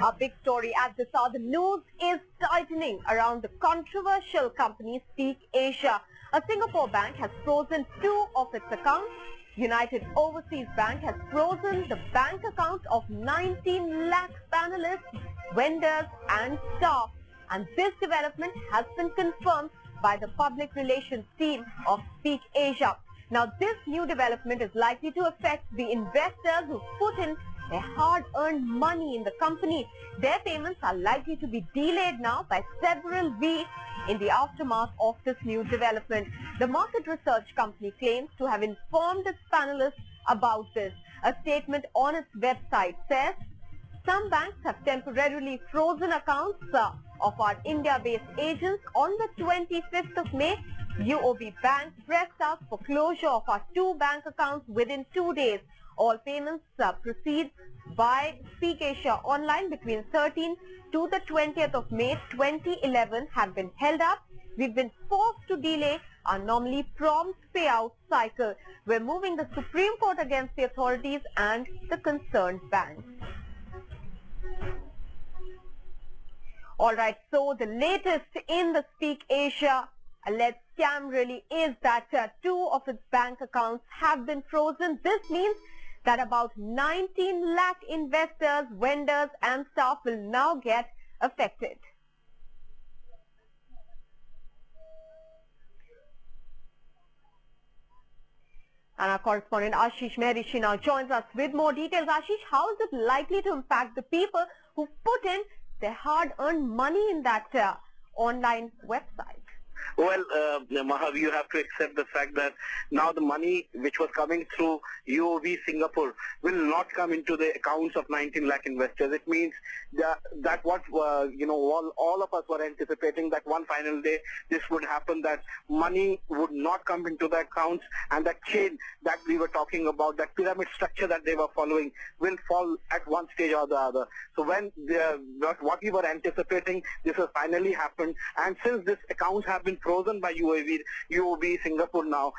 Our big story at this hour, the news is tightening around the controversial company Speak Asia. A Singapore bank has frozen 2 of its accounts. United Overseas Bank has frozen the bank accounts of 19 lakh panelists, vendors and staff. And this development has been confirmed by the public relations team of Speak Asia. Now this new development is likely to affect the investors who put in their hard-earned money in the company. Their payments are likely to be delayed now by several weeks in the aftermath of this new development. The market research company claims to have informed its panelists about this. A statement on its website says, some banks have temporarily frozen accounts of our India-based agents. On the 25th of May, UOB Bank pressed us for closure of our 2 bank accounts within 2 days. All payments proceed by Speak Asia Online between 13th to the 20th of May 2011 have been held up. We've been forced to delay our normally prompt payout cycle. We're moving the Supreme Court against the authorities and the concerned banks. Alright, so the latest in the Speak Asia alleged scam really is that 2 of its bank accounts have been frozen. This means that about 19 lakh investors, vendors and staff will now get affected. And our correspondent Ashish Mehrishi now joins us with more details. Ashish, how is it likely to impact the people who put in their hard-earned money in that online website? Well, Mahav, you have to accept the fact that now the money which was coming through UOB Singapore will not come into the accounts of 19 lakh investors. It means that what, all of us were anticipating that one final day this would happen, that money would not come into the accounts, and that chain that we were talking about, that pyramid structure that they were following, will fall at one stage or the other. So when what we were anticipating, this has finally happened, and since these accounts have been frozen by UOB Singapore now,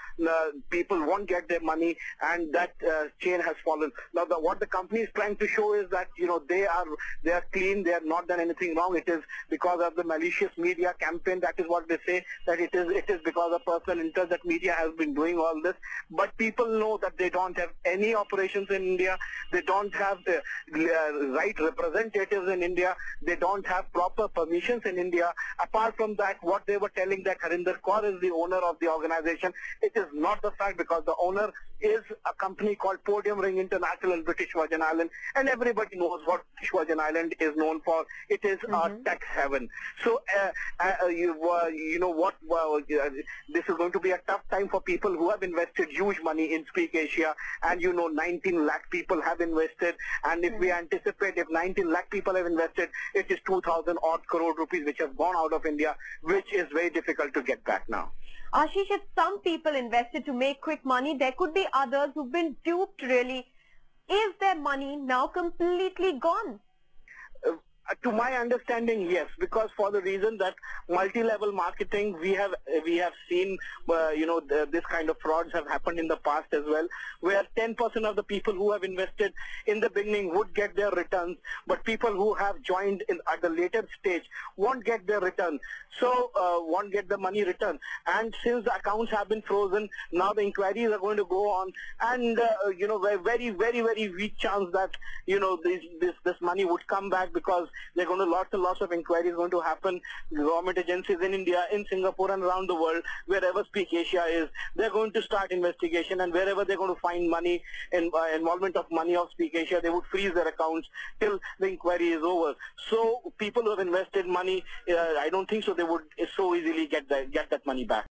people won't get their money, and that chain has fallen. Now what the company is trying to show is that they are clean, they have not done anything wrong. It is because of the malicious media campaign. That is what they say, that it is because of personal interest that media has been doing all this. But people know that they don't have any operations in India, they don't have the right representatives in India, they don't have proper permissions in India. Apart from that, what they were telling that Harinder Kaur is the owner of the organization, it is not the fact, because the owner is a company called Podium Ring International in British Virgin Island, and everybody knows what British Virgin Island is known for. It is a tax heaven. So this is going to be a tough time for people who have invested huge money in Speak Asia, and 19 lakh people have invested, and if we anticipate, if 19 lakh people have invested, it is 2,000 odd crore rupees which have gone out of India, which is very difficult to get back now. Ashish, if some people invested to make quick money, there could be others who've been duped really. Is their money now completely gone? To my understanding, yes, because for the reason that multi-level marketing, we have seen, this kind of frauds have happened in the past as well, where 10% of the people who have invested in the beginning would get their returns, but people who have joined at the later stage won't get their return, so won't get the money returned. And since the accounts have been frozen, now the inquiries are going to go on, and very, very, very weak chance that this money would come back, because there are going to lots of inquiries going to happen. Government agencies in India, in Singapore and around the world, wherever Speak Asia is, they're going to start investigation, and wherever they're going to find money, involvement of money of Speak Asia, they would freeze their accounts till the inquiry is over. So people who have invested money, I don't think so they would so easily get that money back.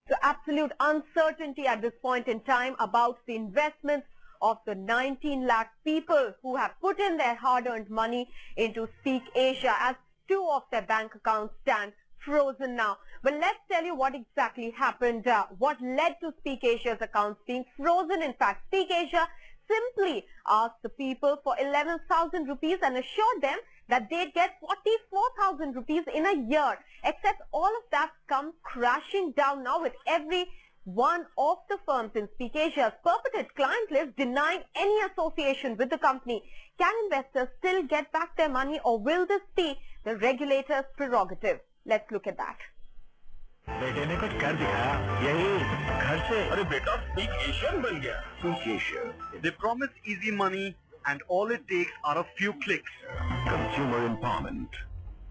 So absolute uncertainty at this point in time about the investments of the 19 lakh people who have put in their hard-earned money into Speak Asia, as 2 of their bank accounts stand frozen now. But let's tell you what exactly happened, what led to Speak Asia's accounts being frozen. In fact, Speak Asia simply asked the people for 11,000 rupees and assured them that they'd get 44,000 rupees in a year. Except all of that come crashing down now with every one of the firms in Speak Asia's purported client list denying any association with the company. Can investors still get back their money, or will this be the regulator's prerogative? Let's look at that. बेटे ने कुछ कर दिखाया, यही घर से। अरे बेटा Speak Asian बन गया। Speak Asia. They promise easy money and all it takes are a few clicks. Consumer empowerment.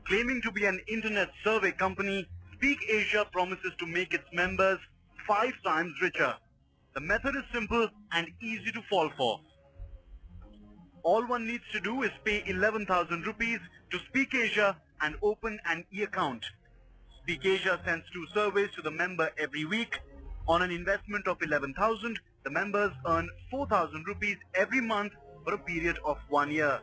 Claiming to be an internet survey company, Speak Asia promises to make its members 5 times richer. The method is simple and easy to fall for. All one needs to do is pay 11,000 rupees to Speak Asia and open an e-account. Speak Asia sends 2 surveys to the member every week. On an investment of 11,000, the members earn 4,000 rupees every month for a period of 1 year.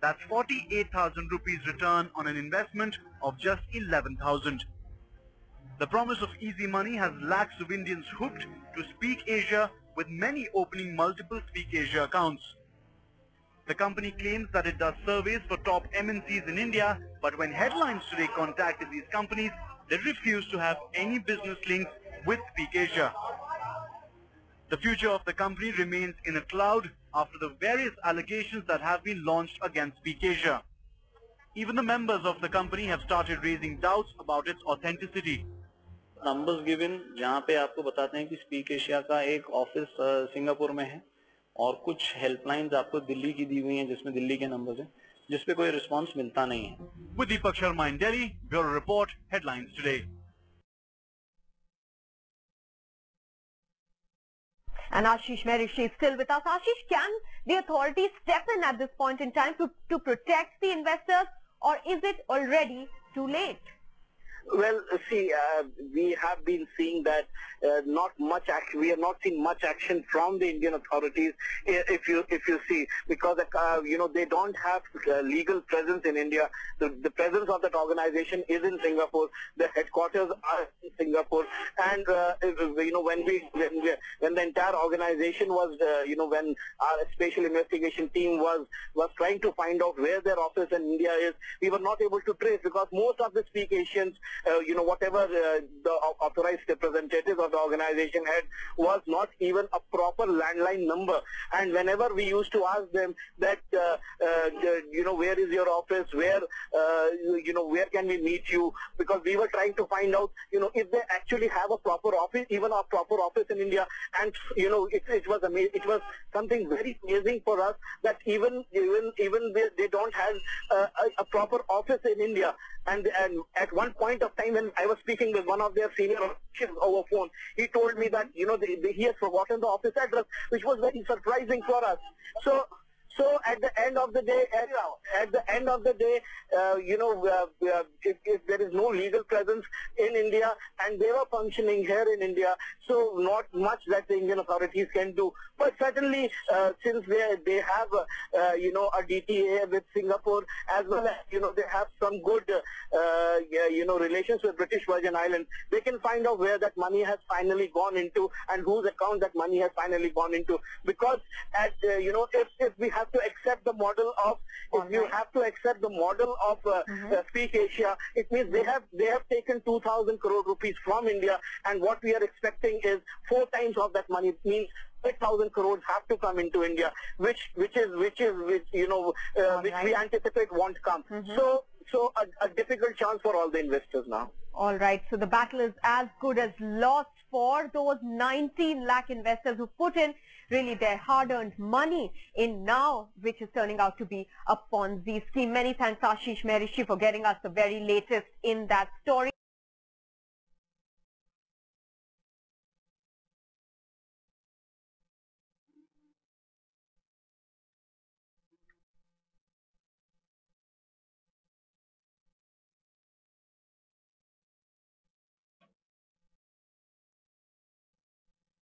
That's 48,000 rupees return on an investment of just 11,000. The promise of easy money has lakhs of Indians hooked to Speak Asia, with many opening multiple Speak Asia accounts. The company claims that it does surveys for top MNCs in India, but when Headlines Today contacted these companies, they refused to have any business links with Speak Asia. The future of the company remains in a cloud after the various allegations that have been launched against Speak Asia. Even the members of the company have started raising doubts about its authenticity. Numbers given जहाँ पे आपको बताते हैं कि speak Asia का एक office Singapore में है और कुछ हेल्पलाइंस आपको दिल्ली की दी हुई हैं जिसमें दिल्ली के नंबर्स हैं जिस पे कोई रिस्पांस मिलता नहीं है. With Deepak Sharma in Delhi, Bureau Report, Headlines Today. And Ashish Merishi is still with us. Ashish, can the authorities step in at this point in time to protect the investors, or is it already too late? Well, see, we have been seeing that not much action. We have not seen much action from the Indian authorities. If you see, because they don't have legal presence in India. The presence of that organization is in Singapore. The headquarters are in Singapore, and when the entire organization was, when our special investigation team was trying to find out where their office in India is, we were not able to trace, because most of the Speak Asians, whatever the authorized representatives of the organization had, was not even a proper landline number. And whenever we used to ask them that, where is your office, where can we meet you, because we were trying to find out, if they actually have a proper office, even a proper office in India. And it was amazing. It was something very amazing for us that even they don't have a proper office in India. And at one point of time, when I was speaking with one of their senior officials over phone, he told me that he had forgotten the office address, which was very surprising for us. So at the end of the day, if there is no legal presence in India and they were functioning here in India, so not much that the Indian authorities can do. But certainly, since they have a DTA with Singapore, as well as they have some good relations with British Virgin Islands, they can find out where that money has finally gone into and whose account that money has finally gone into. Because if we have to accept the model of, Speak Asia, it means they have taken 2,000 crore rupees from India, and what we are expecting is 4 times of that money. It means 8,000 crores have to come into India, which we anticipate won't come. So a difficult chance for all the investors now. All right. So the battle is as good as lost for those 19 lakh investors who put in really their hard-earned money in now, which is turning out to be a Ponzi scheme. Many thanks, Ashish Merishi, for getting us the very latest in that story.